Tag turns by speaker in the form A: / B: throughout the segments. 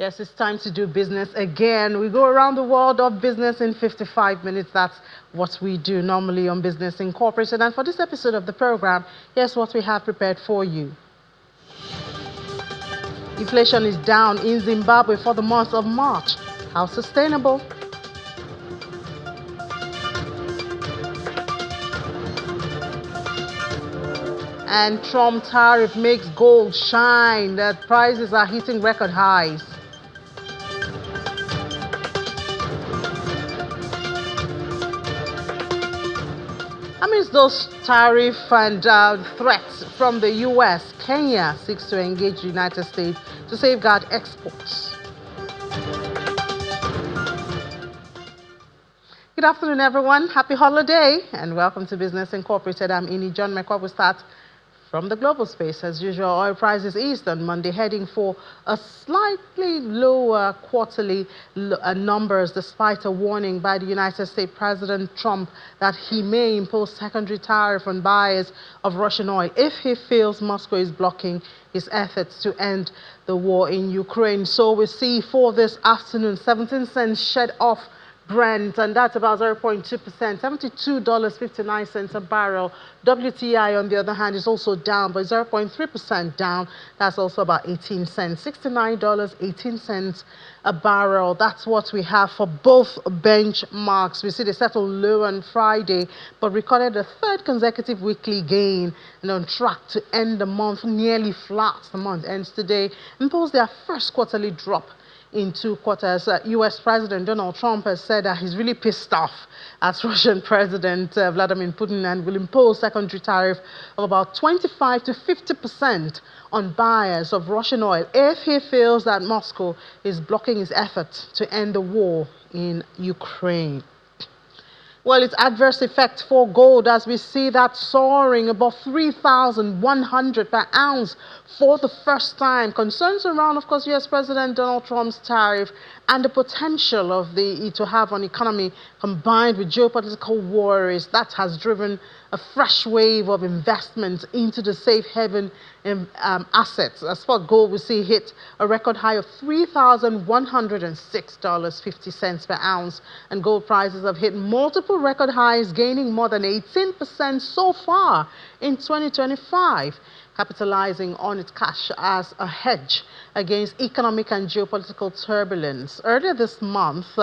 A: Yes, it's time to do business again. We go around the world of business in 55 minutes. That's what we do normally on Business Incorporated. And for this episode of the program, here's what we have prepared for you. Inflation is down in Zimbabwe for the month of March. How sustainable? And Trump tariff makes gold shine. The prices are hitting record highs. Amidst those tariff and threats from the U.S., Kenya seeks to engage the United States to safeguard exports. Good afternoon, everyone. Happy holiday and welcome to Business Incorporated. I'm Ini John McCobb. We start from the global space. As usual, oil prices eased on Monday, heading for a slightly lower quarterly numbers, despite a warning by the United States President Trump that he may impose secondary tariff on buyers of Russian oil if he feels Moscow is blocking his efforts to end the war in Ukraine. So we see for this afternoon, 17 cents shed off Brent, and that's about 0.2%, $72.59 a barrel. WTI, on the other hand, is also down, but 0.3% down. That's also about 18 cents, $69.18 a barrel. That's what we have for both benchmarks. We see they settled low on Friday, but recorded a third consecutive weekly gain and on track to end the month nearly flat. The month ends today and post their first quarterly drop in 2 quarters. U.S. President Donald Trump has said that he's really pissed off at Russian President Vladimir Putin and will impose secondary tariff of about 25 to 50% on buyers of Russian oil if he feels that Moscow is blocking his efforts to end the war in Ukraine. Well, its adverse effect for gold, as we see that soaring above 3,100 per ounce for the first time. Concerns around, of course, U.S. President Donald Trump's tariff and the potential of it to have on economy combined with geopolitical worries that has driven a fresh wave of investment into the safe haven assets. As for gold, we see hit a record high of $3,106.50 per ounce, and gold prices have hit multiple record highs, gaining more than 18% so far in 2025. Capitalizing on its cash as a hedge against economic and geopolitical turbulence. Earlier this month,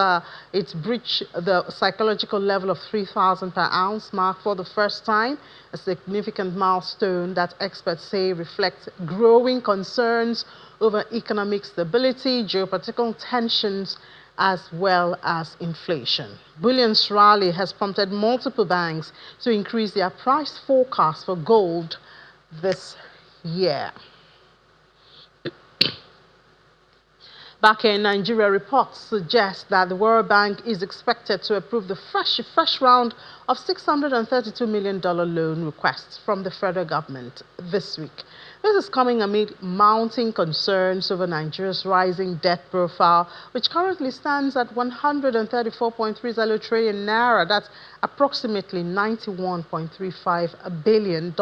A: it breached the psychological level of 3,000 per ounce mark for the first time, a significant milestone that experts say reflects growing concerns over economic stability, geopolitical tensions, as well as inflation. Bullion's rally has prompted multiple banks to increase their price forecast for gold this year. Back in Nigeria, reports suggest that the World Bank is expected to approve the fresh round of $632 million loan requests from the federal government this week. This is coming amid mounting concerns over Nigeria's rising debt profile, which currently stands at 134.30 trillion naira. That's approximately $91.35 billion.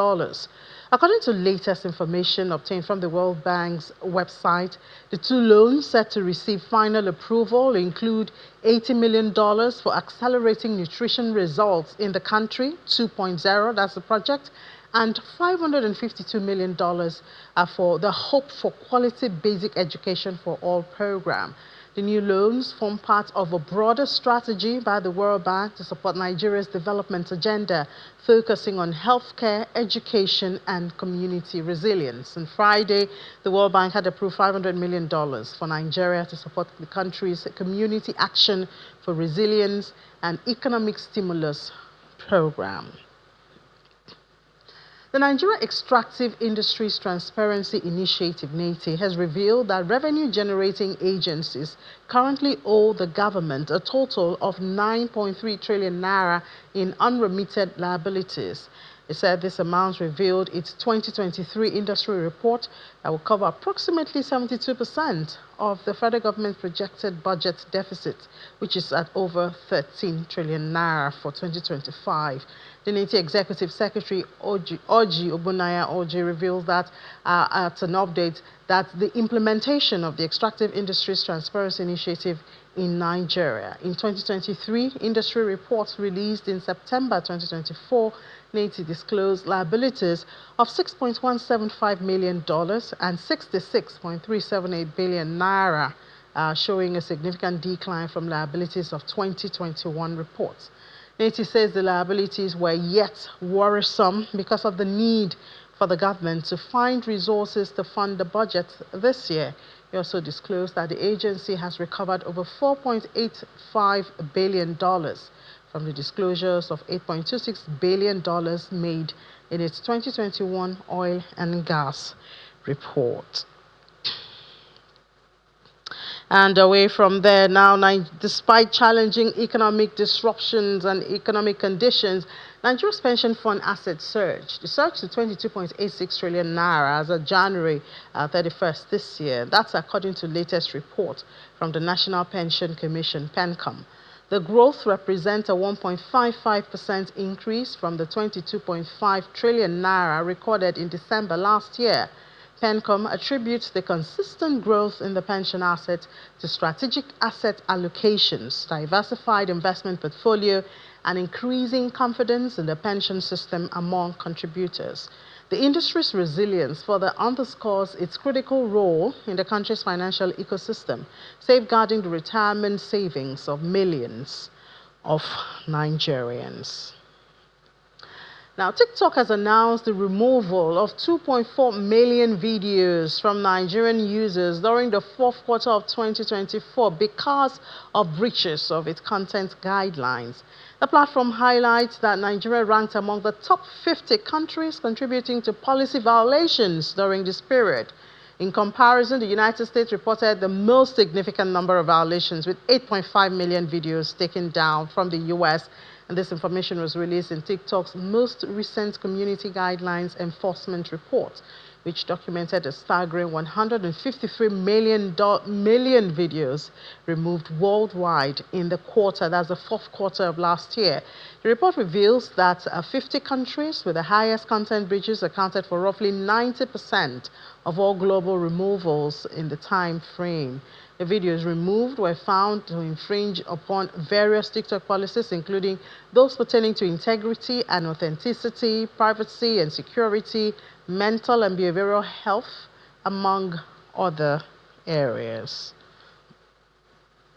A: According to latest information obtained from the World Bank's website, the two loans set to receive final approval include $80 million for accelerating nutrition results in the country, 2.0, that's the project, and $552 million for the Hope for Quality Basic Education for All program. The new loans form part of a broader strategy by the World Bank to support Nigeria's development agenda, focusing on healthcare, education, and community resilience. On Friday, the World Bank had approved $500 million for Nigeria to support the country's community action for resilience and economic stimulus program. The Nigeria Extractive Industries Transparency Initiative, NETI, has revealed that revenue-generating agencies currently owe the government a total of 9.3 trillion naira in unremitted liabilities. It said this amount revealed its 2023 industry report that will cover approximately 72% of the federal government projected budget deficit, which is at over 13 trillion naira for 2025. The NITI Executive Secretary Oji Obunaya Oji revealed that at an update that the implementation of the Extractive Industries Transparency Initiative in Nigeria. In 2023, industry reports released in September 2024 NITI disclosed liabilities of $6.175 million and 66.378 billion naira, showing a significant decline from liabilities of 2021 reports. NITI says the liabilities were yet worrisome because of the need for the government to find resources to fund the budget this year. He also disclosed that the agency has recovered over $4.85 billion from the disclosures of $8.26 billion made in its 2021 oil and gas report. And away from there now, despite challenging economic disruptions and economic conditions, Nigeria's pension fund assets surged. It surged to 22.86 trillion naira as of January 31st this year. That's according to latest report from the National Pension Commission, PENCOM. The growth represents a 1.55% increase from the 22.5 trillion naira recorded in December last year. PENCOM attributes the consistent growth in the pension asset to strategic asset allocations, diversified investment portfolio, and increasing confidence in the pension system among contributors. The industry's resilience further underscores its critical role in the country's financial ecosystem, safeguarding the retirement savings of millions of Nigerians. Now, TikTok has announced the removal of 2.4 million videos from Nigerian users during the fourth quarter of 2024 because of breaches of its content guidelines. The platform highlights that Nigeria ranked among the top 50 countries contributing to policy violations during this period. In comparison, the United States reported the most significant number of violations, with 8.5 million videos taken down from the US. And this information was released in TikTok's most recent community guidelines enforcement report, which documented a staggering 153 million videos removed worldwide in the quarter. That's the fourth quarter of last year. The report reveals that 50 countries with the highest content breaches accounted for roughly 90% of all global removals in the time frame. The videos removed were found to infringe upon various TikTok policies, including those pertaining to integrity and authenticity, privacy and security, mental and behavioral health, among other areas.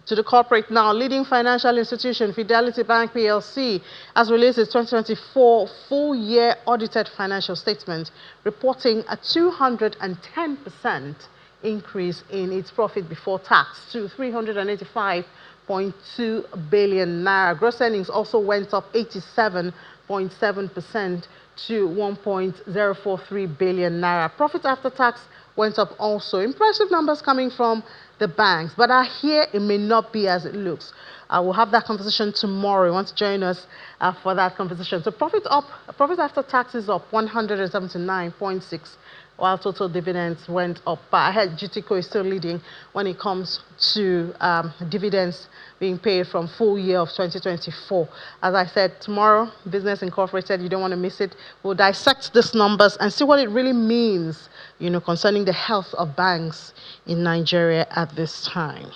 A: To the corporate now, leading financial institution Fidelity Bank PLC has released its 2024 full-year audited financial statement, reporting a 210% increase in its profit before tax to 385.2 billion naira. Gross earnings also went up 87.7% to 1.043 billion naira. Profit after tax went up also. Impressive numbers coming from the banks, but here it may not be as it looks. We'll have that conversation tomorrow. You want to join us for that conversation. So profit after tax is up 179.6, while total dividends went up. But I heard GTCO is still leading when it comes to dividends being paid from full year of 2024. As I said, tomorrow, Business Incorporated, you don't want to miss it. We'll dissect these numbers and see what it really means, concerning the health of banks in Nigeria at this time.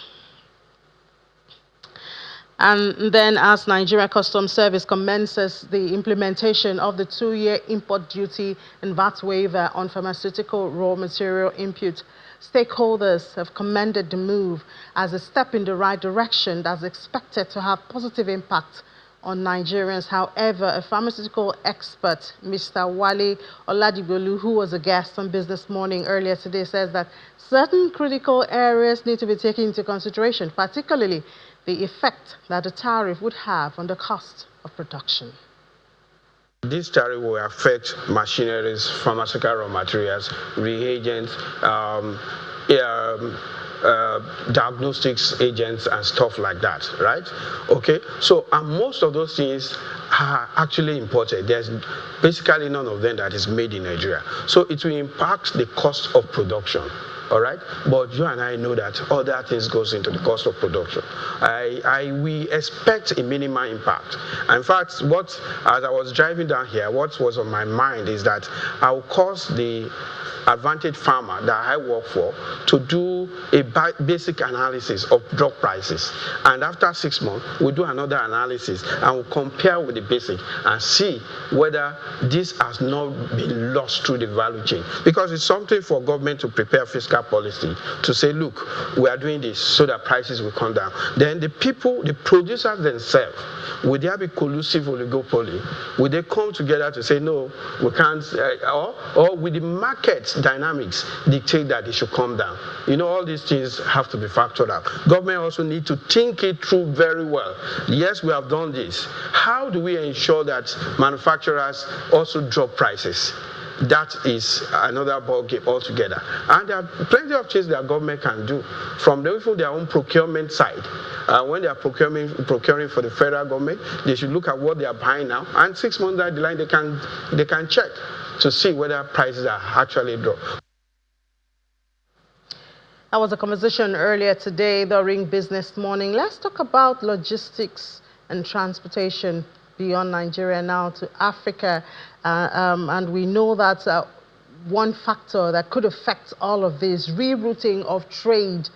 A: And then as Nigeria Customs Service commences the implementation of the 2-year import duty and VAT waiver on pharmaceutical raw material input, stakeholders have commended the move as a step in the right direction that's expected to have positive impact on Nigerians. However, a pharmaceutical expert, Mr. Wale Oladigolu, who was a guest on Business Morning earlier today, says that certain critical areas need to be taken into consideration, particularly the effect that the tariff would have on the cost of production.
B: This tariff will affect machineries, pharmaceutical raw materials, reagents, diagnostics agents and stuff like that, right? Okay, so and most of those things are actually imported. There's basically none of them that is made in Nigeria. So it will impact the cost of production. All right, but you and I know that other things goes into the cost of production. We expect a minimal impact. In fact, as I was driving down here, what was on my mind is that I will cause the advantage farmer that I work for to do a basic analysis of drug prices, and after 6 months we'll do another analysis and we'll compare with the basic and see whether this has not been lost through the value chain, because it's something for government to prepare fiscal policy to say, look, we are doing this so that prices will come down. Then the producers themselves, would there be collusive oligopoly? Would they come together to say, no, we can't, or will the market dynamics dictate that it should come down? All these things have to be factored out. Government also need to think it through very well. Yes, we have done this. How do we ensure that manufacturers also drop prices? That is another ballgame altogether. And there are plenty of things that government can do, from their own procurement side. When they are procuring for the federal government, they should look at what they are buying now, and 6 months down the line, they can check to see whether prices are actually dropped.
A: That was a conversation earlier today during Business Morning. Let's talk about logistics and transportation beyond Nigeria now to Africa. And we know that one factor that could affect all of this rerouting of trade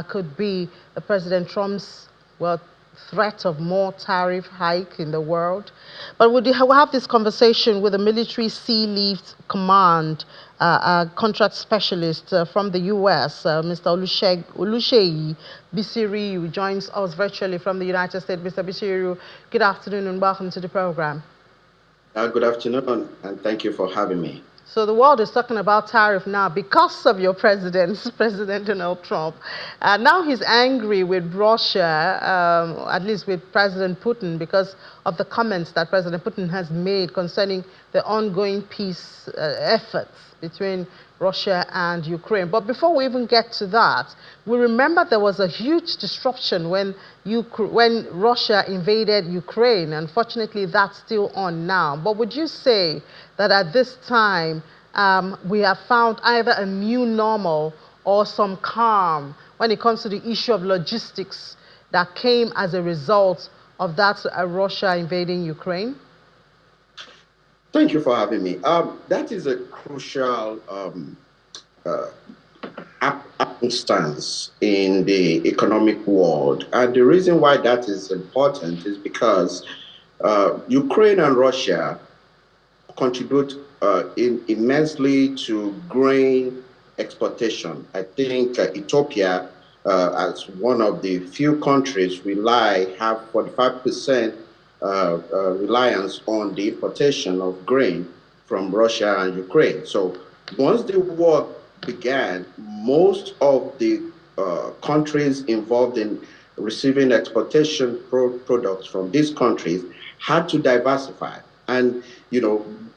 A: could be President Trump's, threat of more tariff hike in the world. But we'll have this conversation with the Military Sea Lift Command contract specialist from the U.S., Mr. Oluseyi Bisiriu, joins us virtually from the United States. Mr. Bisiriu, good afternoon and welcome to the program.
C: Good afternoon, and thank you for having me.
A: So the world is talking about tariff now because of your President Donald Trump. Now he's angry with Russia, at least with President Putin, because of the comments that President Putin has made concerning the ongoing peace efforts between Russia and Ukraine. But before we even get to that, we remember there was a huge disruption when Russia invaded Ukraine. Unfortunately, that's still on now. But would you say that at this time we have found either a new normal or some calm when it comes to the issue of logistics that came as a result of that Russia invading Ukraine?
C: Thank you for having me. That is a crucial stance in the economic world. And the reason why that is important is because Ukraine and Russia contribute immensely to grain exportation. I think Ethiopia, as one of the few countries, have 45% reliance on the importation of grain from Russia and Ukraine. So once the war began, most of the countries involved in receiving exportation products from these countries had to diversify. And,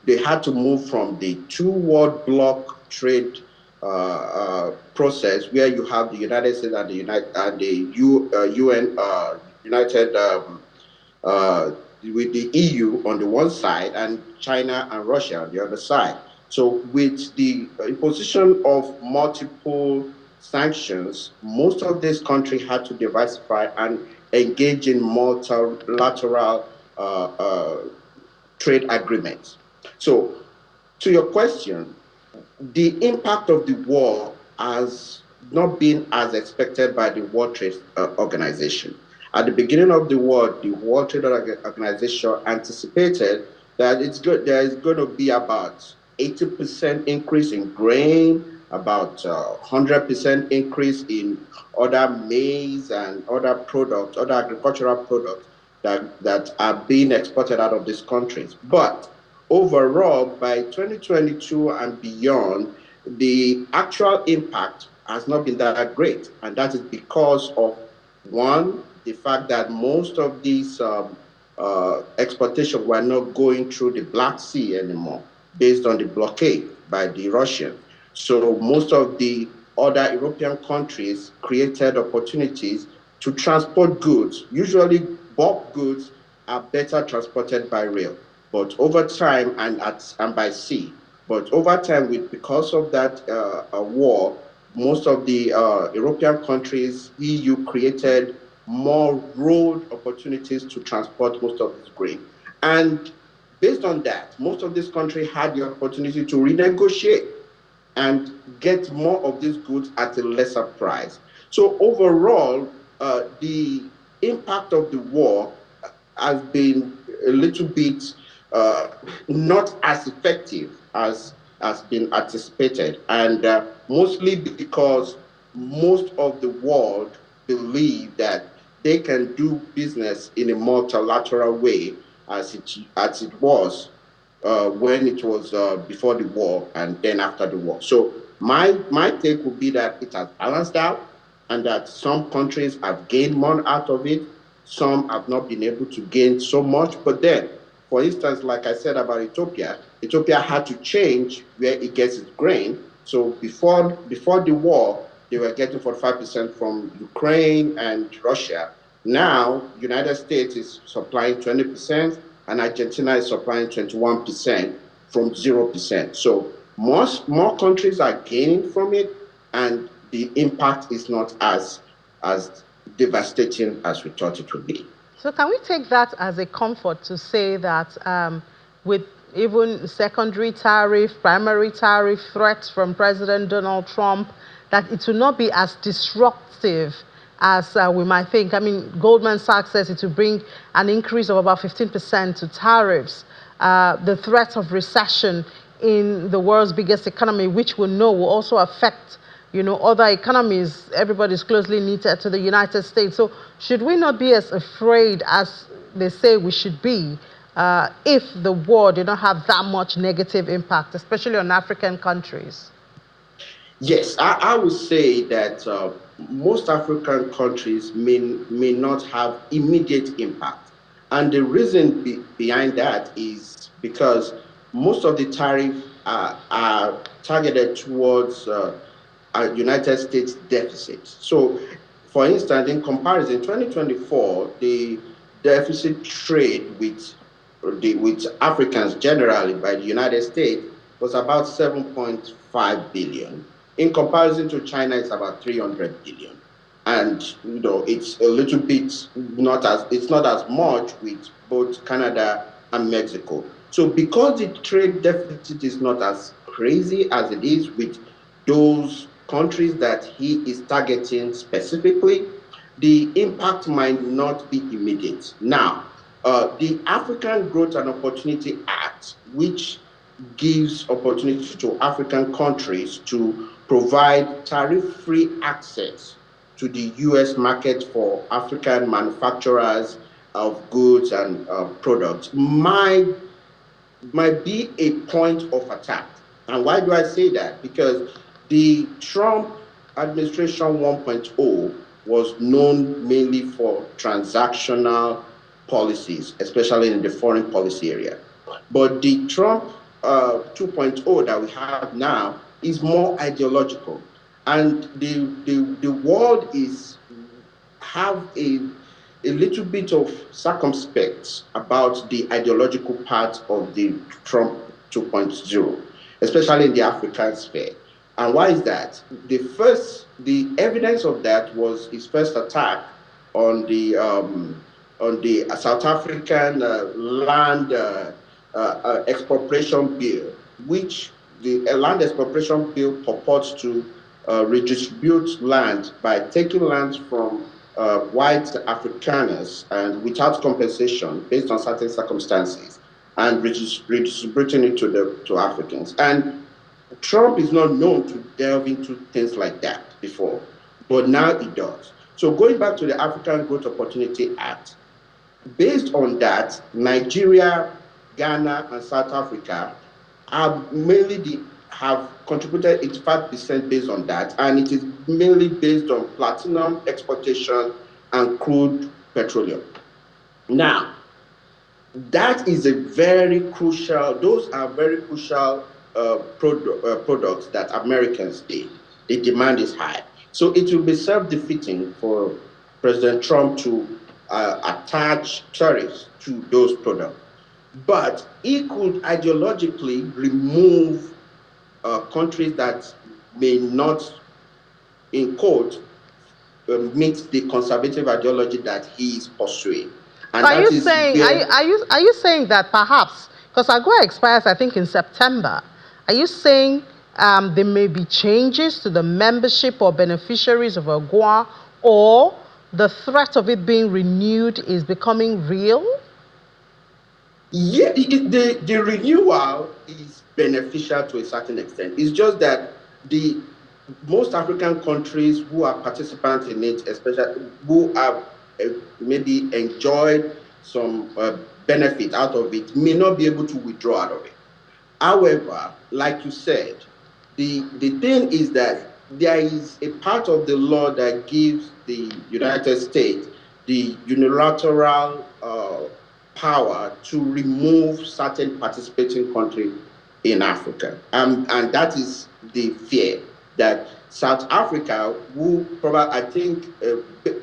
C: they had to move from the two-world bloc trade process, where you have the United States and the UN United with the EU on the one side and China and Russia on the other side. So with the imposition of multiple sanctions, most of these countries had to diversify and engage in multilateral trade agreements. So to your question, the impact of the war has not been as expected by the World Trade Organization. At the beginning of the war, the World Trade Organization anticipated that there is going to be about 80% increase in grain, about 100% increase in other maize and other products, other agricultural products that are being exported out of these countries. But overall, by 2022 and beyond, the actual impact has not been that great. And that is because of, one, the fact that most of these exportations were not going through the Black Sea anymore, based on the blockade by the Russians. So most of the other European countries created opportunities to transport goods. Usually, bulk goods are better transported by rail, but over time and by sea. But over time, because of that war, most of the European countries, EU created more road opportunities to transport most of this grain. And based on that, most of these countries had the opportunity to renegotiate and get more of these goods at a lesser price. So overall, the impact of the war has been a little bit not as effective as has been anticipated, and mostly because most of the world believe that they can do business in a multilateral way as it was when it was before the war and then after the war. So my take would be that it has balanced out, and that some countries have gained more out of it, some have not been able to gain so much. But then, for instance, like I said about Ethiopia, Ethiopia had to change where it gets its grain. So before the war, they were getting 45% from Ukraine and Russia. Now, United States is supplying 20%, and Argentina is supplying 21% from 0%. So more countries are gaining from it, and the impact is not as devastating as we thought it would be.
A: So can we take that as a comfort to say that with even secondary tariff, primary tariff threats from President Donald Trump, that it will not be as disruptive as we might think? I mean, Goldman Sachs says it will bring an increase of about 15% to tariffs. The threat of recession in the world's biggest economy, which we know will also affect other economies. Everybody's closely knitted to the United States. So should we not be as afraid as they say we should be if the war did not have that much negative impact, especially on African countries?
C: Yes, I would say that most African countries may not have immediate impact. And the reason behind that is because most of the tariffs are targeted towards United States deficit. So, for instance, in comparison, 2024, the deficit trade with Africans generally by the United States was about 7.5 billion. In comparison to China, it's about 300 billion. And it's a little bit it's not as much with both Canada and Mexico. So because the trade deficit is not as crazy as it is with those countries that he is targeting specifically, the impact might not be immediate. Now, the African Growth and Opportunity Act, which gives opportunity to African countries to provide tariff-free access to the U.S. market for African manufacturers of goods and products, might be a point of attack. And why do I say that? Because the Trump administration 1.0 was known mainly for transactional policies, especially in the foreign policy area. But the Trump 2.0 that we have now is more ideological. And the world have a little bit of circumspect about the ideological part of the Trump 2.0, especially in the African sphere. And why is that? The evidence of that was his first attack on the South African land expropriation bill, which the land expropriation bill purports to redistribute land by taking lands from white Afrikaners and without compensation based on certain circumstances, and redistributing it to Africans. And Trump is not known to delve into things like that before, but now he does. So going back to the African Growth Opportunity Act, based on that, Nigeria, Ghana, and South Africa have contributed 85% based on that, and it is mainly based on platinum exportation and crude petroleum. Now, that is those are very crucial products that Americans need. The demand is high. So it will be self-defeating for President Trump to attach tariffs to those products. But he could ideologically remove countries that may not, in quote, meet the conservative ideology that he is pursuing. And
A: Are you
C: that is
A: saying
C: where,
A: are you saying that perhaps because AGOA expires I think in September, are you saying there may be changes to the membership or beneficiaries of AGOA, or the threat of it being renewed is becoming real?
C: yeah, the renewal is beneficial to a certain extent. It's just that the most African countries who are participants in it, especially who have maybe enjoyed some benefit out of it, may not be able to withdraw out of it. However, like you said, the thing is that there is a part of the law that gives the United States the unilateral power to remove certain participating countries in Africa. And that is the fear that South Africa, who probably, I think,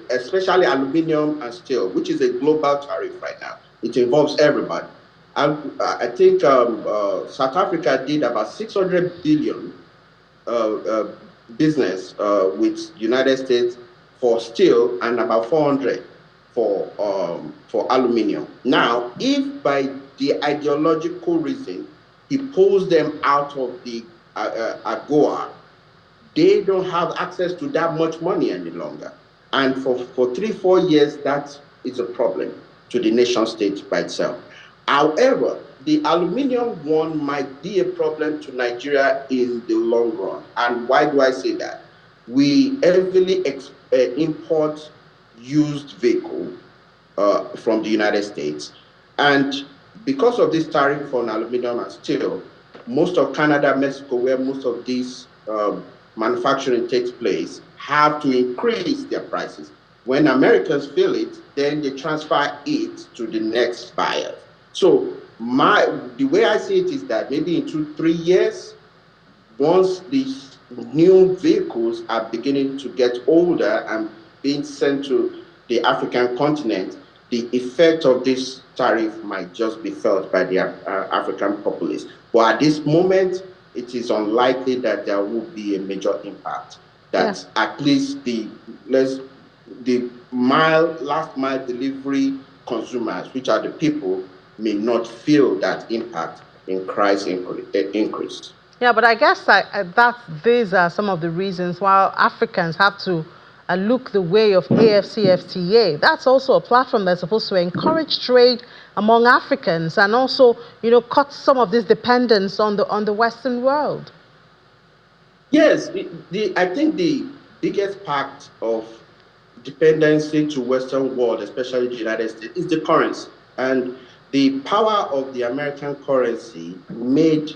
C: especially aluminium and steel, which is a global tariff right now, it involves everybody. I think South Africa did about 600 billion business with United States for steel and about 400 for aluminium. Now, if by the ideological reason he pulls them out of the AGOA, they don't have access to that much money any longer. And for 3, 4 years, that is a problem to the nation state by itself. However, the aluminium one might be a problem to Nigeria in the long run. And why do I say that? We heavily import used vehicle from the United States. And because of this tariff on aluminum and steel, most of Canada, Mexico, where most of these manufacturing takes place, have to increase their prices. When Americans feel it, then they transfer it to the next buyer. So the way I see it is that maybe in 2, 3 years, once these new vehicles are beginning to get older and being sent to the African continent, the effect of this tariff might just be felt by the African populace. But at this moment, it is unlikely that there will be a major impact. That at least the last mile delivery consumers, which are the people, may not feel that impact in price increase.
A: Yeah, but I guess these are some of the reasons why Africans have to look the way of AFCFTA. That's also a platform that's supposed to encourage trade among Africans and also, cut some of this dependence on the Western world.
C: Yes, I think the biggest part of dependency to Western world, especially the United States, is the currency. And the power of the American currency made,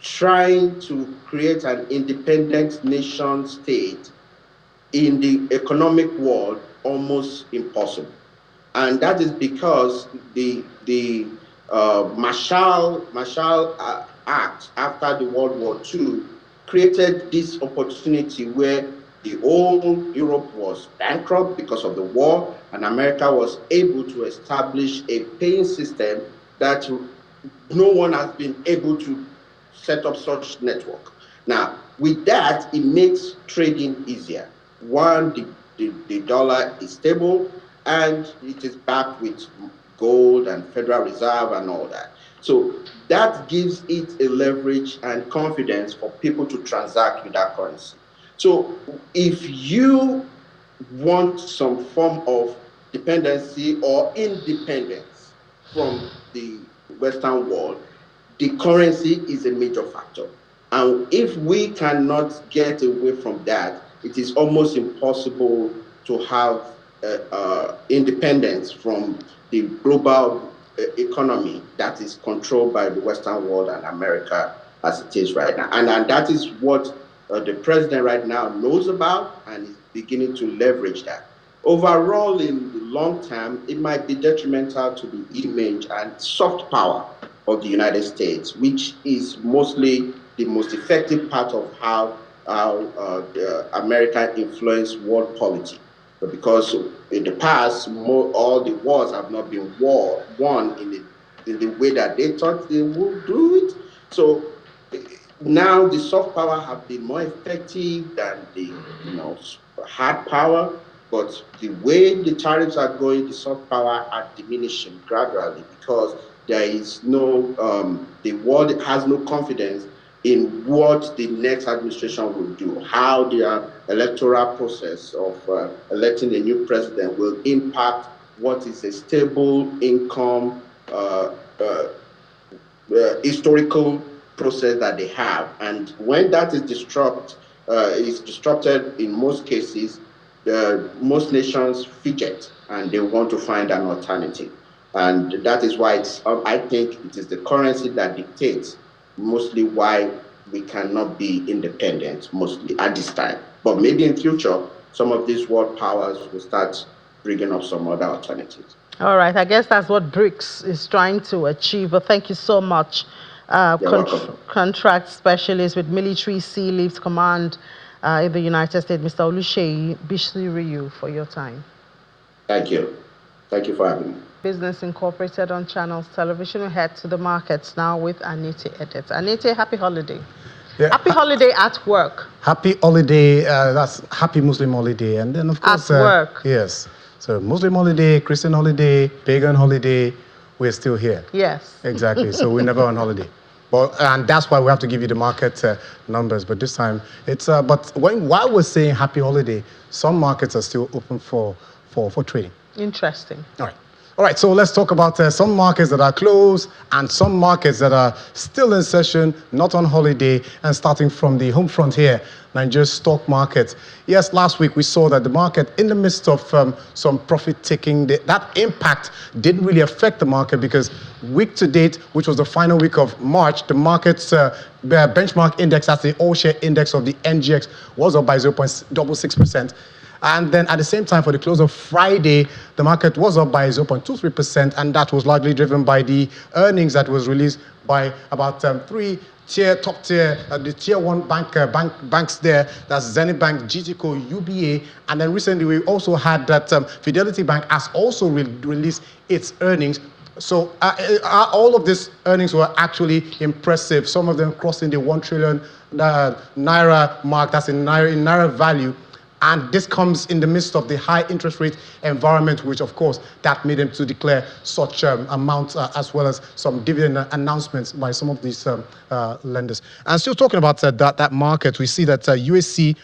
C: trying to create an independent nation state in the economic world almost impossible. And that is because the Marshall Act after the World War II created this opportunity where the whole Europe was bankrupt because of the war, and America was able to establish a paying system that no one has been able to set up such network. Now, with that, it makes trading easier. One, the dollar is stable and it is backed with gold and Federal Reserve and all that. So that gives it a leverage and confidence for people to transact with that currency. So if you want some form of dependency or independence from the Western world, the currency is a major factor. And if we cannot get away from that, it is almost impossible to have independence from the global economy that is controlled by the Western world and America as it is right now. And that is what the president right now knows about and is beginning to leverage that. Overall, in the long term, it might be detrimental to the image and soft power of the United States, which is mostly the most effective part of how how the America influenced world polity. But because in the past, all the wars have not been won in the way that they thought they would do it. So now the soft power have been more effective than the hard power. But the way the tariffs are going, the soft power are diminishing gradually because there is no the world has no confidence in what the next administration will do, how their electoral process of electing a new president will impact what is a stable income historical process that they have. And when that is disrupted in most cases, most nations fidget and they want to find an alternative. And that is why I think it is the currency that dictates mostly why we cannot be independent, mostly at this time. But maybe in future, some of these world powers will start bringing up some other alternatives.
A: All right, I guess that's what BRICS is trying to achieve. But thank you so much,
C: You're welcome.
A: contract specialist with Military Sea Lift Command in the United States, Mr. Oluseyi Bishiriyu, for your time.
C: Thank you. Thank you for having me.
A: Business Incorporated on Channels Television. We head to the markets now with Anite Edit. Anite, happy holiday.
D: Yeah.
A: Happy holiday at work.
D: Happy holiday, that's happy Muslim holiday. And then, of course,
A: At work.
D: Yes. So, Muslim holiday, Christian holiday, pagan holiday, we're still here.
A: Yes.
D: Exactly. So, we're never on holiday. And that's why we have to give you the market numbers. But this time, it's while we're saying happy holiday, some markets are still open for trading.
A: Interesting.
D: All right, so let's talk about some markets that are closed and some markets that are still in session, not on holiday, and starting from the home front here, Nigeria's stock market. Yes, last week we saw that the market, in the midst of some profit taking, that impact didn't really affect the market because week to date, which was the final week of March, the market's benchmark index, that's the all-share index of the NGX, was up by 0.66%. And then at the same time, for the close of Friday, the market was up by 0.23%, and that was largely driven by the earnings that was released by about three top tier, the tier one banks there. That's Zenith Bank, GTCO, UBA, and then recently we also had that Fidelity Bank has also released its earnings. So all of these earnings were actually impressive. Some of them crossing the 1 trillion naira mark. That's in naira value. And this comes in the midst of the high interest rate environment, which, of course, that made them to declare such amounts as well as some dividend announcements by some of these lenders. And still talking about that market, we see that USC,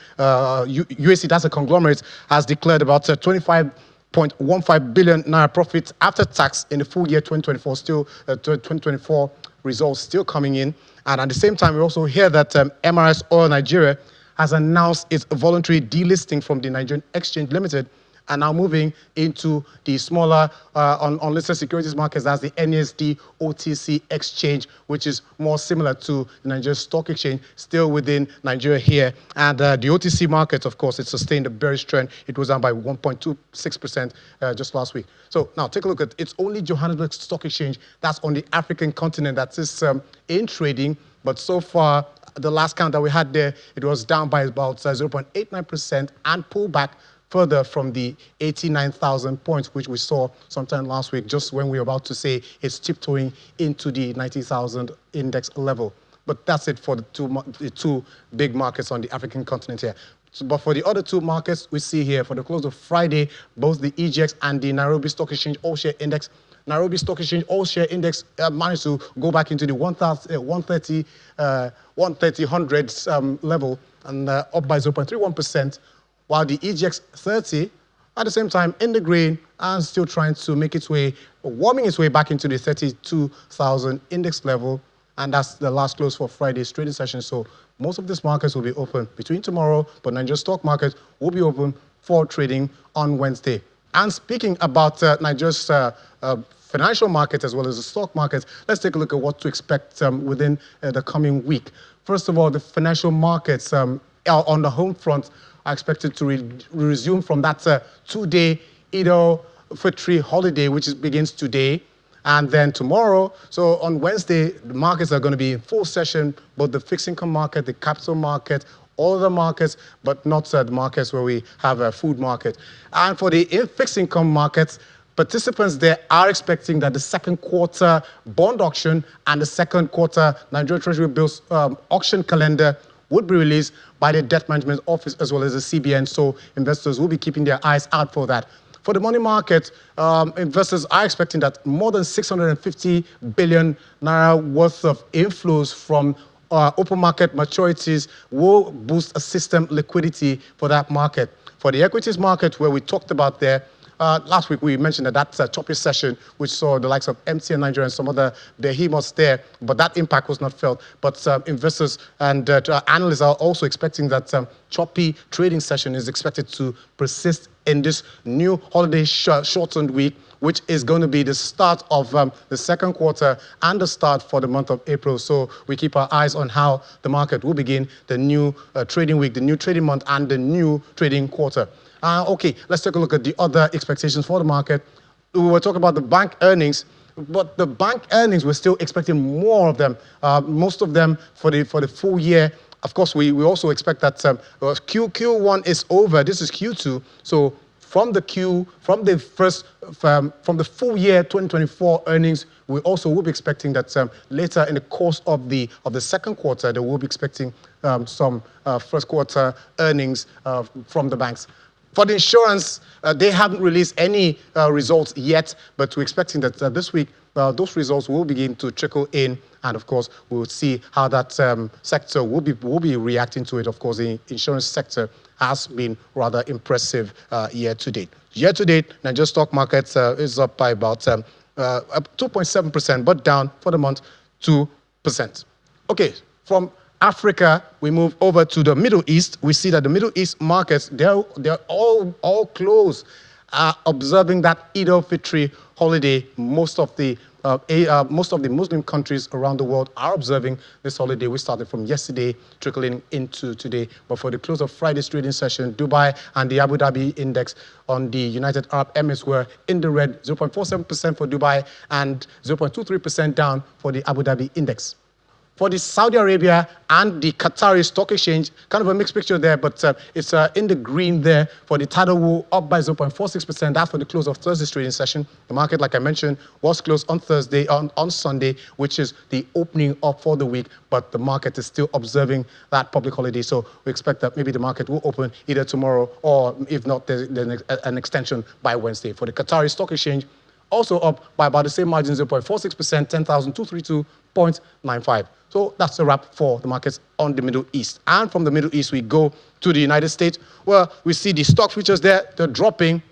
D: that's a conglomerate, has declared about 25.15 billion naira profits after tax in the full year 2024. Still, 2024 results still coming in. And at the same time, we also hear that MRS Oil Nigeria has announced its voluntary delisting from the Nigerian Exchange Limited and now moving into the smaller unlisted securities markets, that's the NSD OTC exchange, which is more similar to the Nigerian Stock Exchange, still within Nigeria here. And the OTC market, of course, it sustained a bearish trend. It was down by 1.26% just last week. So now take a look at it's only Johannesburg Stock Exchange that's on the African continent that is in trading, but so far, the last count that we had there, it was down by about 0.89% and pulled back further from the 89,000 points, which we saw sometime last week, just when we were about to say it's tiptoeing into the 90,000 index level. But that's it for the two big markets on the African continent here. So, but for the other two markets, we see here for the close of Friday, both the EGX and the Nairobi Stock Exchange All-Share Index, Nairobi Stock Exchange All-Share Index managed to go back into the 130 hundreds level and up by 0.31%, while the EGX 30 at the same time in the green and still trying to make its way, warming its way back into the 32,000 index level. And that's the last close for Friday's trading session. So most of these markets will be open between tomorrow, but Nigerian stock market will be open for trading on Wednesday. And speaking about Nigeria's financial market as well as the stock market, let's take a look at what to expect within the coming week. First of all, the financial markets on the home front are expected to resume from that two-day Eid-al-Fitr holiday, which begins today. And then tomorrow, so on Wednesday, the markets are going to be in full session, both the fixed income market, the capital market, all the markets, but not the markets where we have a food market. And for the fixed income markets, participants there are expecting that the second quarter bond auction and the second quarter Nigeria Treasury bills auction calendar would be released by the Debt Management Office as well as the CBN, so investors will be keeping their eyes out for that. For the money market, investors are expecting that more than 650 billion naira worth of inflows from open market maturities will boost a system liquidity for that market. For the equities market, where we talked about there, last week we mentioned that that's a choppy session which saw the likes of MTN Nigeria and some other behemoths there, but that impact was not felt. But investors and analysts are also expecting that choppy trading session is expected to persist in this new holiday shortened week, which is going to be the start of the second quarter and the start for the month of April. So we keep our eyes on how the market will begin the new trading week, the new trading month, and the new trading quarter. Okay, let's take a look at the other expectations for the market. We were talking about the bank earnings, but the bank earnings, we're still expecting more of them. Most of them for the full year. Of course, we also expect that Q1 is over. This is Q2. So from the full year 2024 earnings, we also will be expecting that later in the course of the second quarter, they will be expecting some first quarter earnings from the banks. For the insurance, they haven't released any results yet, but we're expecting that this week those results will begin to trickle in, and of course we'll see how that sector will be reacting to it. Of course, the insurance sector has been rather impressive year to date. Year to date, Nigerian stock market is up by about 2.7%, but down for the month 2%. Okay, from Africa, we move over to the Middle East. We see that the Middle East markets, they're all closed, observing that Eid al-Fitr holiday. Most of the Muslim countries around the world are observing this holiday. We started from yesterday, trickling into today. But for the close of Friday's trading session, Dubai and the Abu Dhabi index on the United Arab Emirates were in the red, 0.47% for Dubai and 0.23% down for the Abu Dhabi index. For the Saudi Arabia and the Qatari Stock Exchange, kind of a mixed picture there, but it's in the green there. For the Tadawul, up by 0.46%. That's for the close of Thursday's trading session. The market, like I mentioned, was closed on Sunday, which is the opening up for the week, but the market is still observing that public holiday. So we expect that maybe the market will open either tomorrow or, if not, there's an extension by Wednesday. For the Qatari Stock Exchange, also up by about the same margin, 0.46%, 10,232.95. So that's a wrap for the markets on the Middle East. And from the Middle East, we go to the United States, where we see the stock futures there, they're dropping.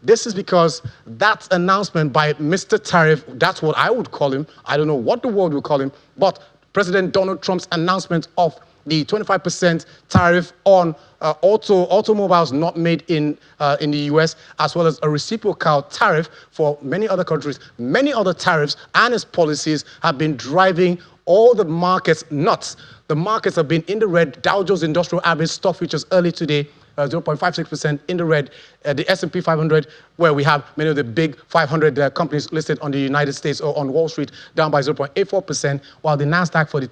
D: This is because that announcement by Mr. Tariff, that's what I would call him. I don't know what the world would call him, but President Donald Trump's announcement of the 25% tariff on automobiles not made in the US, as well as a reciprocal tariff for many other countries. Many other tariffs and its policies have been driving all the markets nuts. The markets have been in the red. Dow Jones Industrial Average stock futures early today, 0.56% in the red. The S&P 500, where we have many of the big 500 companies listed on the United States or on Wall Street, down by 0.84%, while the Nasdaq for the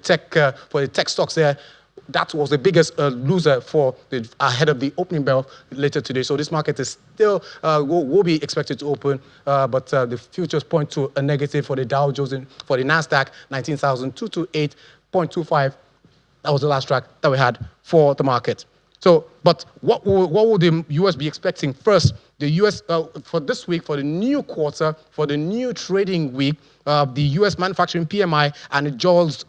D: tech stocks there, that was the biggest loser ahead of the opening bell later today. So this market is still will be expected to open, but the futures point to a negative for the Dow Jones and for the Nasdaq, 19,228.25. That was the last track that we had for the market. So, but what will the U.S. be expecting? First, the U.S. For this week, for the new quarter, for the new trading week, the U.S. manufacturing PMI and the jobs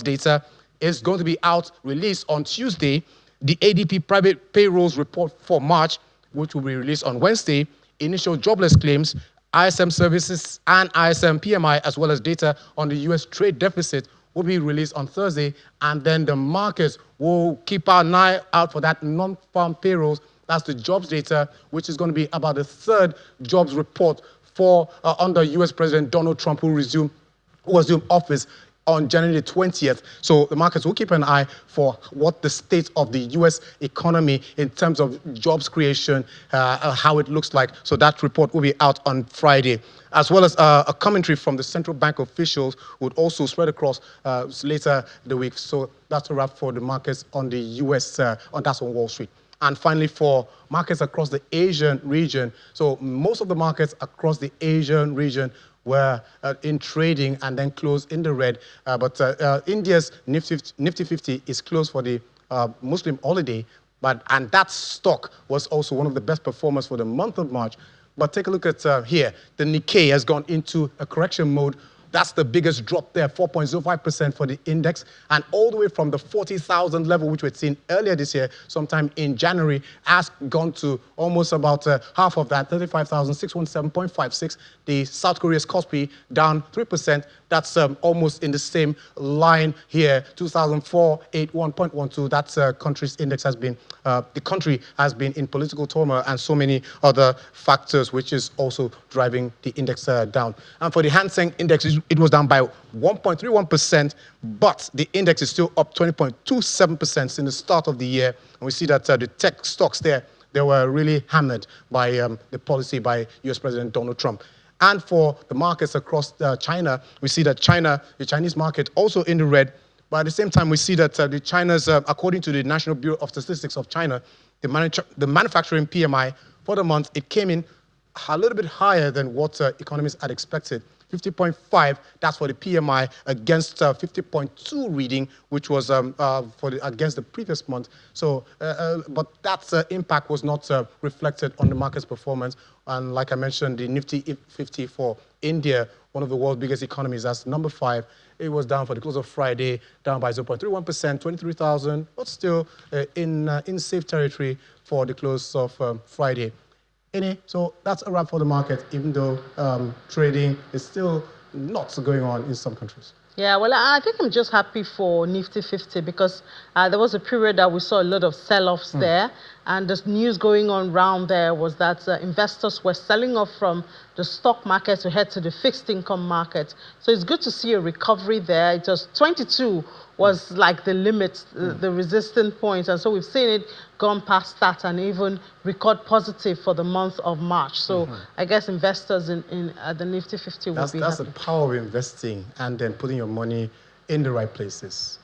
D: data is going to be released on Tuesday. The ADP private payrolls report for March, which will be released on Wednesday. Initial jobless claims, ISM services and ISM PMI, as well as data on the U.S. trade deficit, will be released on Thursday. And then the markets will keep an eye out for that non-farm payrolls. That's the jobs data, which is going to be about the third jobs report for under U.S. President Donald Trump, who assumed office on January 20th. So the markets will keep an eye for what the state of the U.S. economy in terms of jobs creation, how it looks like. So that report will be out on Friday, as well as a commentary from the central bank officials would also spread across later the week. So that's a wrap for the markets on the U.S. That's on Wall Street. And finally, for markets across the Asian region, so most of the markets across the Asian region were in trading and then closed in the red. But India's Nifty 50 is closed for the Muslim holiday, and that stock was also one of the best performers for the month of March. But take a look at here. The Nikkei has gone into a correction mode. That's the biggest drop there, 4.05% for the index. And all the way from the 40,000 level, which we'd seen earlier this year, sometime in January, has gone to almost about half of that, 35,617.56. The South Korea's Kospi down 3%. That's almost in the same line here, 2,004.81.12. That country's index has been, the country has been in political turmoil and so many other factors, which is also driving the index down. And for the Hang Seng index, it was down by 1.31%, but the index is still up 20.27% since the start of the year. And we see that the tech stocks there, they were really hammered by the policy by US President Donald Trump. And for the markets across China, we see that the Chinese market also in the red. But at the same time, we see that the China's, according to the National Bureau of Statistics of China, the manufacturing PMI for the month, it came in a little bit higher than what economists had expected. 50.5, that's for the PMI against 50.2 reading, which was against the previous month. So, but that impact was not reflected on the market's performance. And like I mentioned, the Nifty 50 for India, one of the world's biggest economies, that's number 5. It was down for the close of Friday, down by 0.31%, 23,000, but still in safe territory for the close of Friday. So that's a wrap for the market, even though trading is still not going on in some countries.
A: Yeah, well, I think I'm just happy for Nifty 50 because there was a period that we saw a lot of sell-offs there, and the news going on around there was that investors were selling off from the stock market to head to the fixed income market. So it's good to see a recovery there. It was 22 was like the limit, the resistance point, and so we've seen it gone past that and even record positive for the month of March. So I guess investors in the Nifty 50 will be happy.
D: That's the power of investing and then putting your money in the right places.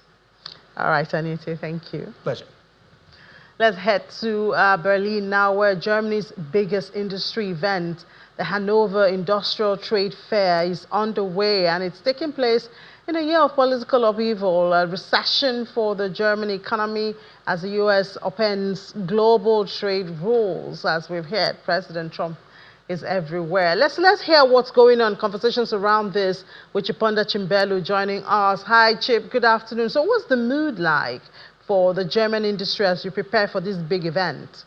A: All right, Anita, thank you.
D: Pleasure.
A: Let's head to Berlin now, where Germany's biggest industry event, the Hanover Industrial Trade Fair, is underway, and it's taking place in a year of political upheaval, a recession for the German economy as the U.S. upends global trade rules. As we've heard, President Trump is everywhere. Let's hear what's going on, conversations around this with Chiponda Chimbelu joining us. Hi, Chip, good afternoon. So what's the mood like for the German industry as you prepare for this big event?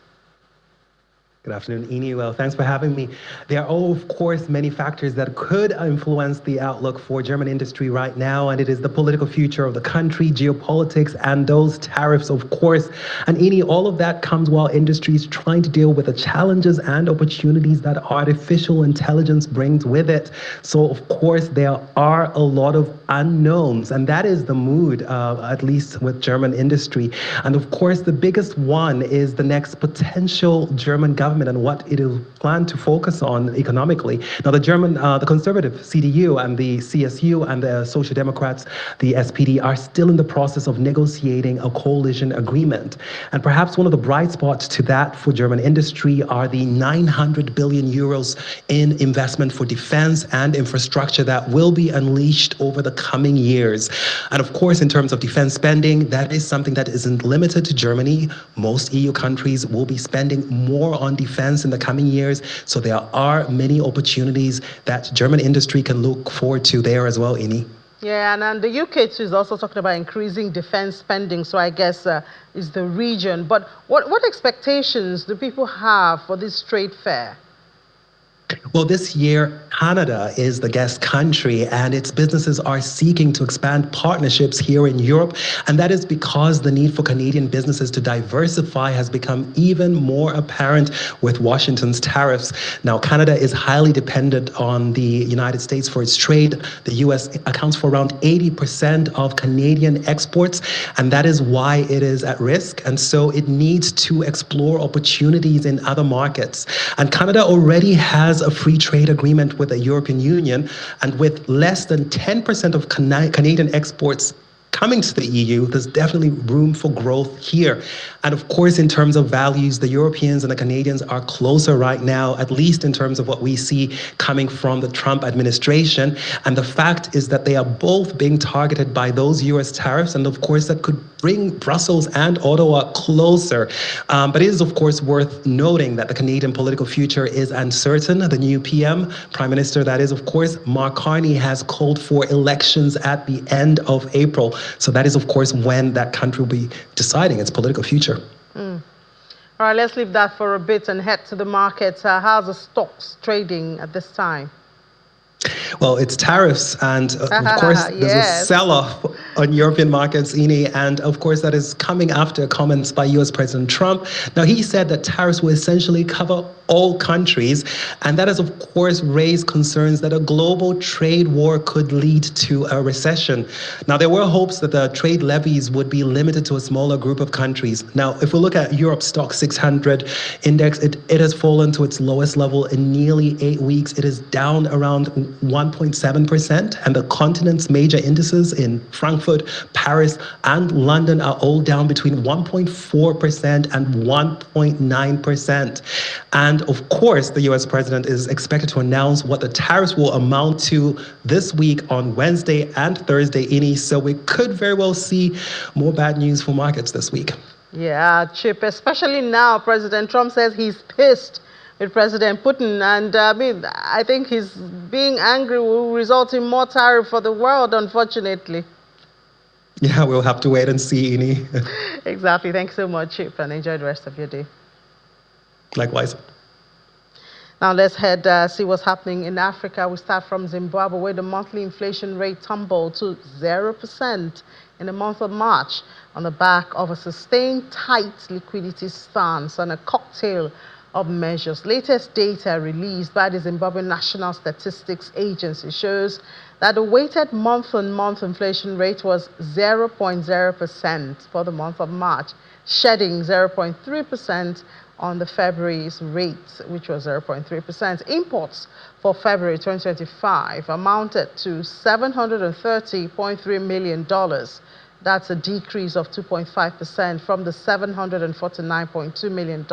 E: Good afternoon, Ini. Well, thanks for having me. There are, of course, many factors that could influence the outlook for German industry right now, and it is the political future of the country, geopolitics, and those tariffs, of course. And Ini, all of that comes while industry is trying to deal with the challenges and opportunities that artificial intelligence brings with it. So, of course, there are a lot of unknowns, and that is the mood, at least with German industry. And of course, the biggest one is the next potential German government and what it is planned to focus on economically. Now, the German, the conservative CDU and the CSU and the Social Democrats, the SPD, are still in the process of negotiating a coalition agreement. And perhaps one of the bright spots to that for German industry are the 900 billion euros in investment for defense and infrastructure that will be unleashed over the coming years. And of course, in terms of defense spending, that is something that isn't limited to Germany. Most EU countries will be spending more on defense in the coming years. So there are many opportunities that German industry can look forward to there as well, Ini.
A: Yeah, and the UK too is also talking about increasing defense spending. So I guess is the region. But what expectations do people have for this trade fair?
E: Well, this year, Canada is the guest country, and its businesses are seeking to expand partnerships here in Europe. And that is because the need for Canadian businesses to diversify has become even more apparent with Washington's tariffs. Now, Canada is highly dependent on the United States for its trade. The U.S. accounts for around 80% of Canadian exports, and that is why it is at risk. And so it needs to explore opportunities in other markets. And Canada already has a free trade agreement with the European Union, and with less than 10% of Canadian exports coming to the EU, there's definitely room for growth here. And of course, in terms of values, the Europeans and the Canadians are closer right now, at least in terms of what we see coming from the Trump administration. And the fact is that they are both being targeted by those US tariffs. And of course, that could bring Brussels and Ottawa closer. But it is, of course, worth noting that the Canadian political future is uncertain. The new PM, Prime Minister, that is, of course, Mark Carney, has called for elections at the end of April. So that is, of course, when that country will be deciding its political future.
A: All right, let's leave that for a bit and head to the markets. How's the stocks trading at this time?
E: Well, it's tariffs, and of course, there's a sell-off on European markets, Ine, and of course, that is coming after comments by US President Trump. Now, he said that tariffs will essentially cover all countries, and that has, of course, raised concerns that a global trade war could lead to a recession. Now, there were hopes that the trade levies would be limited to a smaller group of countries. Now, if we look at Europe's stock 600 index, it has fallen to its lowest level in nearly 8 weeks. It is down around 1.7%, and the continent's major indices in Frankfurt, Paris, and London are all down between 1.4% and 1.9%. And of course, the US president is expected to announce what the tariffs will amount to this week on Wednesday and Thursday, Ini. So we could very well see more bad news for markets this week.
A: Yeah, Chip, especially now President Trump says he's pissed with President Putin. And I think his being angry will result in more tariff for the world, unfortunately.
E: Yeah, we'll have to wait and see, Ini.
A: Exactly. Thanks so much, Chip, and enjoy the rest of your day.
E: Likewise.
A: Now let's see what's happening in Africa. We start from Zimbabwe, where the monthly inflation rate tumbled to 0% in the month of March on the back of a sustained tight liquidity stance and a cocktail of measures. Latest data released by the Zimbabwe National Statistics Agency shows that the weighted month-on-month inflation rate was 0.0% for the month of March, shedding 0.3% on the February's rate, which was 0.3%. Imports for February 2025 amounted to $730.3 million. That's a decrease of 2.5% from the $749.2 million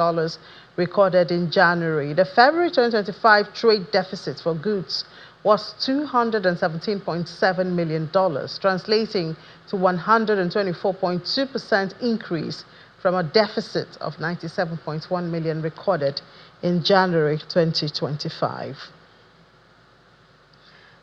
A: recorded in January. The February 2025 trade deficit for goods was $217.7 million, translating to 124.2% increase from a deficit of 97.1 million recorded in January 2025.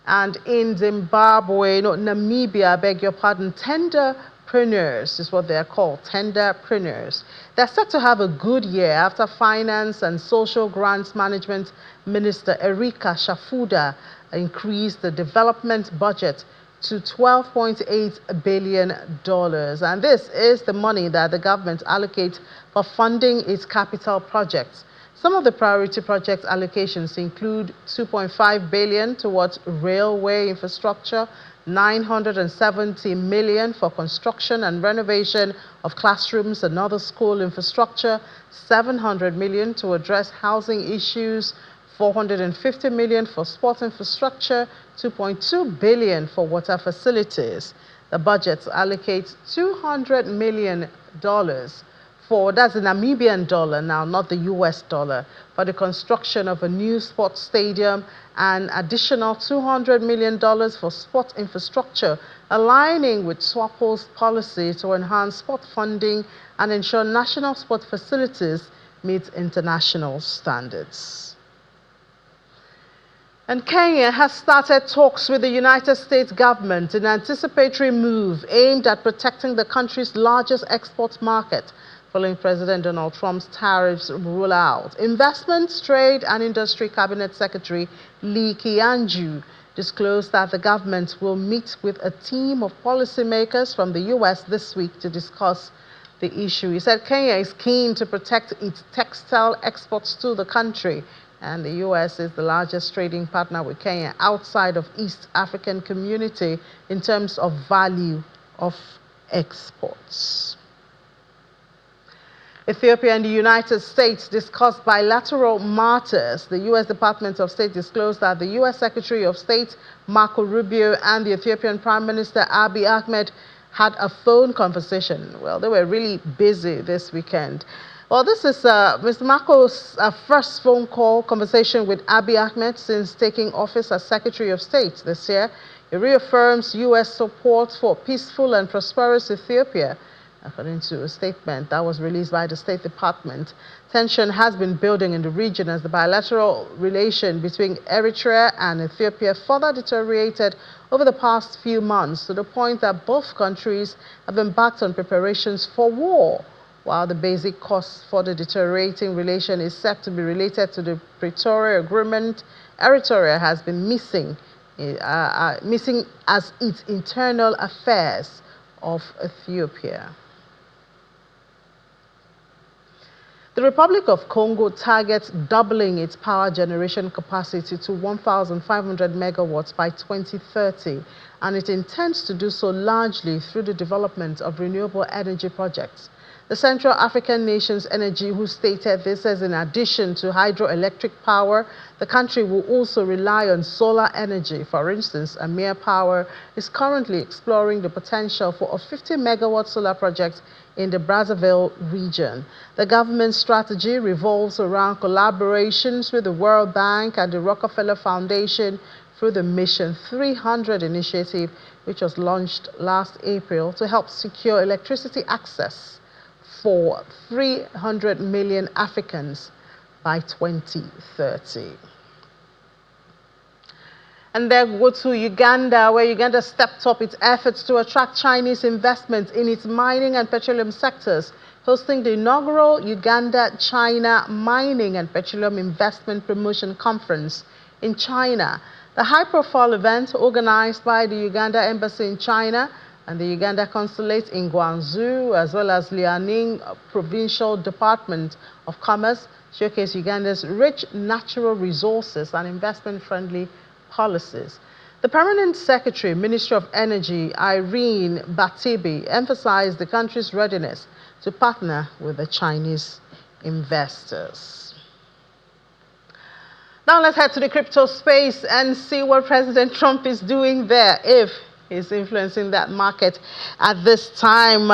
A: And in Zimbabwe, Namibia, I beg your pardon, tenderpreneurs is what they're called, tenderpreneurs. They're set to have a good year after Finance and Social Grants Management Minister Erika Shafuda increased the development budget to $12.8 billion. And this is the money that the government allocates for funding its capital projects. Some of the priority project allocations include $2.5 billion towards railway infrastructure, $970 million for construction and renovation of classrooms and other school infrastructure, $700 million to address housing issues, $450 million for sports infrastructure, $2.2 billion for water facilities. The budget allocates $200 million that's the Namibian dollar now, not the US dollar, for the construction of a new sports stadium and additional $200 million for sport infrastructure, aligning with SWAPO's policy to enhance sport funding and ensure national sport facilities meet international standards. And Kenya has started talks with the United States government in an anticipatory move aimed at protecting the country's largest export market following President Donald Trump's tariffs rollout. Investments, Trade and Industry Cabinet Secretary Lee Kianju disclosed that the government will meet with a team of policymakers from the U.S. this week to discuss the issue. He said Kenya is keen to protect its textile exports to the country, and the U.S. is the largest trading partner with Kenya outside of East African Community in terms of value of exports. Ethiopia and the United States discussed bilateral matters. The U.S. Department of State disclosed that the U.S. Secretary of State Marco Rubio and the Ethiopian Prime Minister Abiy Ahmed had a phone conversation. Well, they were really busy this weekend. Well, this is Mr. Marco's first phone call conversation with Abiy Ahmed since taking office as Secretary of State this year. He reaffirms U.S. support for peaceful and prosperous Ethiopia. According to a statement that was released by the State Department, tension has been building in the region as the bilateral relation between Eritrea and Ethiopia further deteriorated over the past few months to the point that both countries have embarked on preparations for war. While the basic cause for the deteriorating relation is said to be related to the Pretoria Agreement, Eritrea has been missing as its internal affairs of Ethiopia. The Republic of Congo targets doubling its power generation capacity to 1,500 megawatts by 2030, and it intends to do so largely through the development of renewable energy projects. The Central African nation's energy, who stated this as in addition to hydroelectric power, the country will also rely on solar energy. For instance, Amir Power is currently exploring the potential for a 50-megawatt solar project in the Brazzaville region. The government's strategy revolves around collaborations with the World Bank and the Rockefeller Foundation through the Mission 300 initiative, which was launched last April to help secure electricity access for 300 million Africans by 2030. And then go to Uganda, where Uganda stepped up its efforts to attract Chinese investment in its mining and petroleum sectors, hosting the inaugural Uganda-China Mining and Petroleum Investment Promotion Conference in China. The high-profile event, organized by the Uganda Embassy in China and the Uganda Consulate in Guangzhou, as well as Liaoning Provincial Department of Commerce, showcased Uganda's rich natural resources and investment-friendly policies. The Permanent Secretary, Ministry of Energy, Irene Batibi, emphasized the country's readiness to partner with the Chinese investors. Now let's head to the crypto space and see what President Trump is doing there, if he's influencing that market at this time.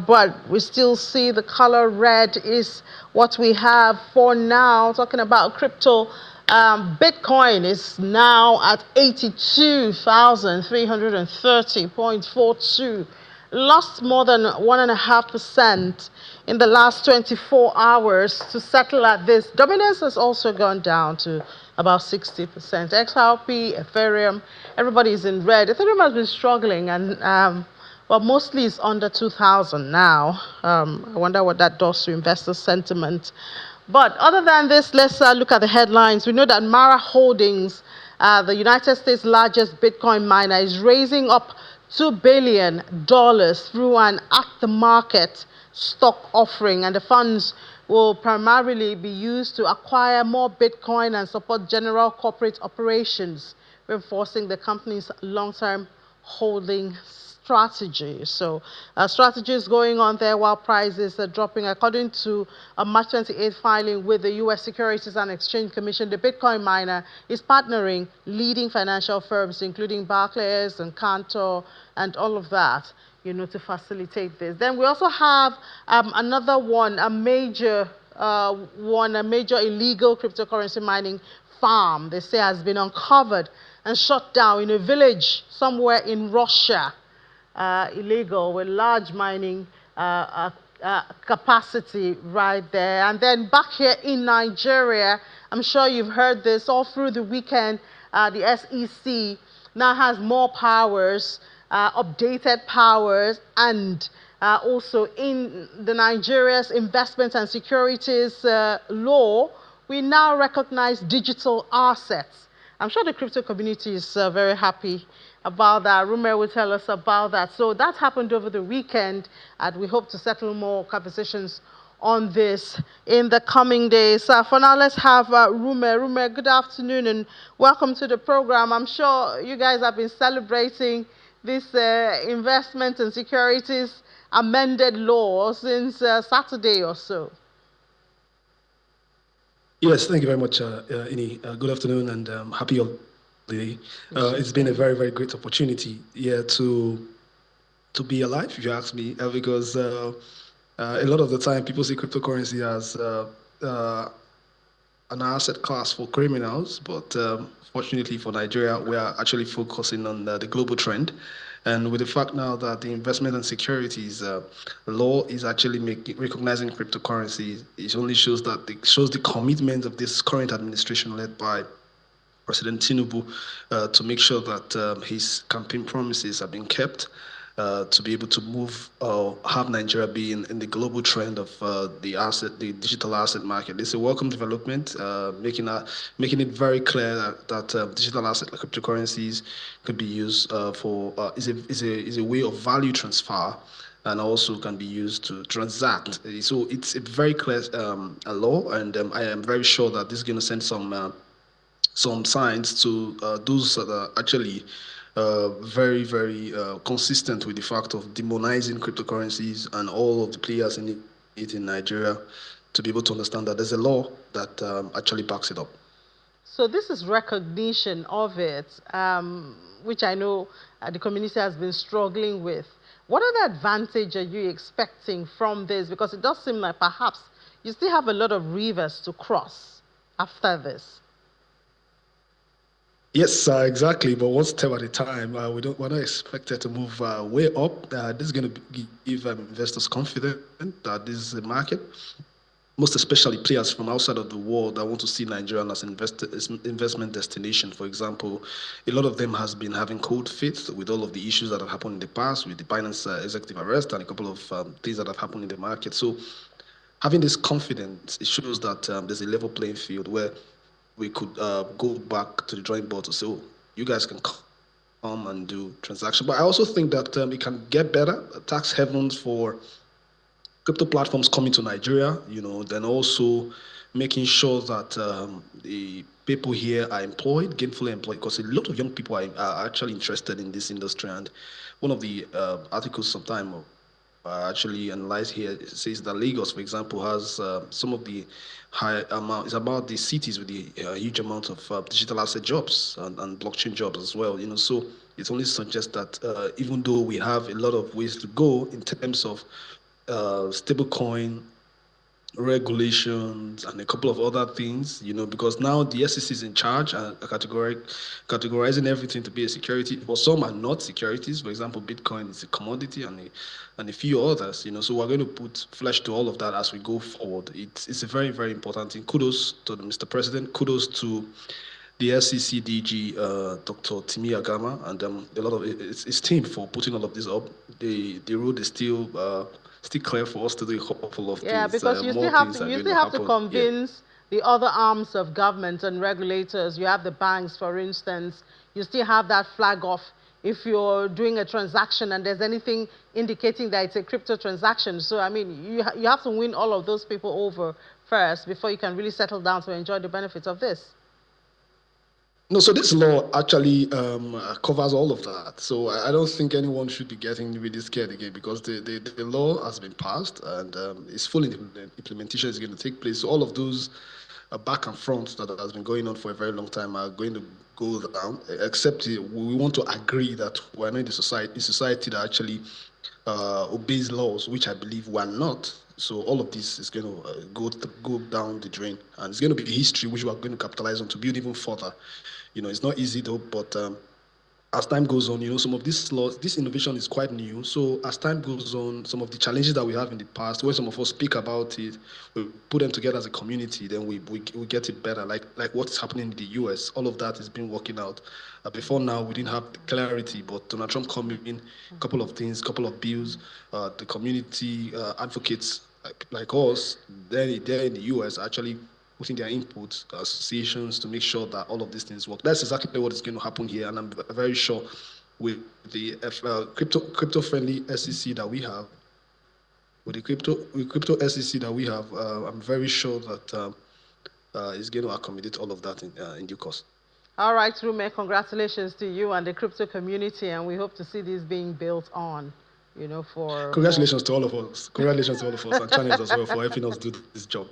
A: But we still see the color red is what we have for now. Talking about crypto, Bitcoin is now at 82,330.42. Lost more than 1.5% in the last 24 hours to settle at this. Dominance has also gone down to about 60%. XRP, Ethereum, everybody is in red. Ethereum has been struggling, and well, mostly it's under 2,000 now. I wonder what that does to investor sentiment. But other than this, let's look at the headlines. We know that Mara Holdings, the United States' largest Bitcoin miner, is raising up $2 billion through an at-the-market stock offering, and the funds will primarily be used to acquire more Bitcoin and support general corporate operations, reinforcing the company's long-term holding strategy. So strategy is going on there while prices are dropping. According to a March 28th filing with the U.S. Securities and Exchange Commission, the Bitcoin miner is partnering leading financial firms, including Barclays and Cantor and all of that, you know, to facilitate this. Then we also have another one, a major illegal cryptocurrency mining farm, they say, has been uncovered and shut down in a village somewhere in Russia. Illegal, with large mining capacity right there. And then back here in Nigeria, I'm sure you've heard this all through the weekend, the SEC now has more powers, updated powers, and also in the Nigeria's investment and securities law, we now recognize digital assets. I'm sure the crypto community is very happy about that. Rumer will tell us about that. So that happened over the weekend, and we hope to settle more conversations on this in the coming days. For now, let's have Rumer. Rumer, good afternoon and welcome to the program. I'm sure you guys have been celebrating this investment and securities amended law since Saturday or so.
F: Yes, thank you very much, Ini. Good afternoon and happy holiday. It's been a very, very great opportunity to be alive, if you ask me, because a lot of the time people see cryptocurrency as an asset class for criminals, but fortunately for Nigeria, we are actually focusing on the global trend. And with the fact now that the investment and securities law is actually recognizing cryptocurrency, it only shows that it shows the commitment of this current administration led by President Tinubu to make sure that his campaign promises have been kept. To be able to move have Nigeria be in the global trend of the digital asset market. It's a welcome development, making it very clear that digital asset like cryptocurrencies could be used is a way of value transfer and also can be used to transact. So it's a very clear law, and I am very sure that this is going to send some signs to those that are actually very, very consistent with the fact of demonizing cryptocurrencies and all of the players in it in Nigeria to be able to understand that there's a law that actually backs it up.
A: So this is recognition of it, which I know the community has been struggling with. What other advantage are you expecting from this? Because it does seem like perhaps you still have a lot of rivers to cross after this.
F: Yes, exactly. But one step at a time. We're not expected to move way up. This is going to give investors confidence that this is a market. Most especially players from outside of the world that want to see Nigeria as an investment destination. For example, a lot of them has been having cold feet with all of the issues that have happened in the past, with the Binance executive arrest and a couple of things that have happened in the market. So having this confidence, it shows that there's a level playing field where we could go back to the drawing board to say, oh, you guys can come and do transactions. But I also think that it can get better. Tax havens for crypto platforms coming to Nigeria, then also making sure that the people here are employed, gainfully employed, because a lot of young people are actually interested in this industry. And one of the articles sometime actually analyzed here says that Lagos, for example, has some of the high amount. It's about the cities with the huge amount of digital asset jobs and blockchain jobs as well. So it only suggests that even though we have a lot of ways to go in terms of stablecoin regulations and a couple of other things, because now the SEC is in charge and categorizing everything to be a security. For some are not securities. For example, Bitcoin is a commodity and a few others. So we're going to put flesh to all of that as we go forward. It's a very, very important thing. Kudos to Mr. President. Kudos to the SEC DG, Dr. Timi Agama, and a lot of his team for putting all of this up. The road is still clear for us to do a couple of things.
A: Yeah, because you still have to convince the other arms of government and regulators. You have the banks, for instance. You still have that flag off if you're doing a transaction and there's anything indicating that it's a crypto transaction. So, I mean, you have to win all of those people over first before you can really settle down to enjoy the benefits of this.
F: No, so this law actually covers all of that. So I don't think anyone should be getting really scared again, because the law has been passed and its full implementation is going to take place. So all of those back and front that has been going on for a very long time are going to go down, except we want to agree that we're not in a society that actually obeys laws, which I believe we're not. So all of this is going to go down the drain, and it's going to be history which we are going to capitalize on to build even further. It's not easy though, but as time goes on, some of these laws, this innovation is quite new. So as time goes on, some of the challenges that we have in the past, when some of us speak about it, we put them together as a community, then we get it better. Like what's happening in the US, all of that has been working out. Before now, we didn't have clarity, but Donald Trump coming in, a couple of things, couple of bills, the community advocates like us, there in the US actually putting their inputs, associations to make sure that all of these things work. That's exactly what is going to happen here, and I'm very sure with the crypto friendly SEC that we have, with the crypto SEC that we have, I'm very sure that it's going to accommodate all of that in due course.
A: All right, Rume, congratulations to you and the crypto community, and we hope to see this being built on,
F: Congratulations to all of us. Congratulations to all of us and channels as well for helping us do this job.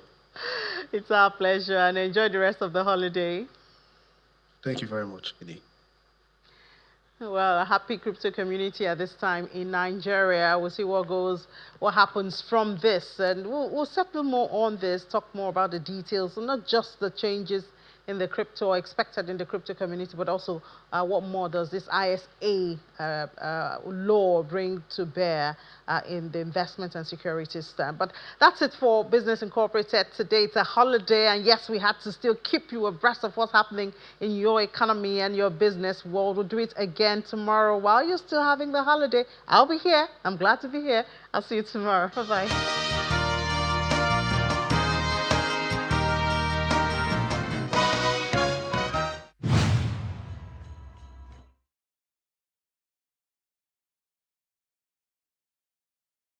A: It's our pleasure, and enjoy the rest of the holiday.
F: Thank you very much, Eddie.
A: Well, a happy crypto community at this time in Nigeria. We'll see what happens from this, and we'll settle more on this, talk more about the details, and not just the changes in the crypto, expected in the crypto community, but also what more does this ISA law bring to bear in the investment and securities stand. But that's it for Business Incorporated today. It's a holiday, and yes, we had to still keep you abreast of what's happening in your economy and your business world. We'll do it again tomorrow while you're still having the holiday. I'll be here. I'm glad to be here. I'll see you tomorrow. Bye-bye.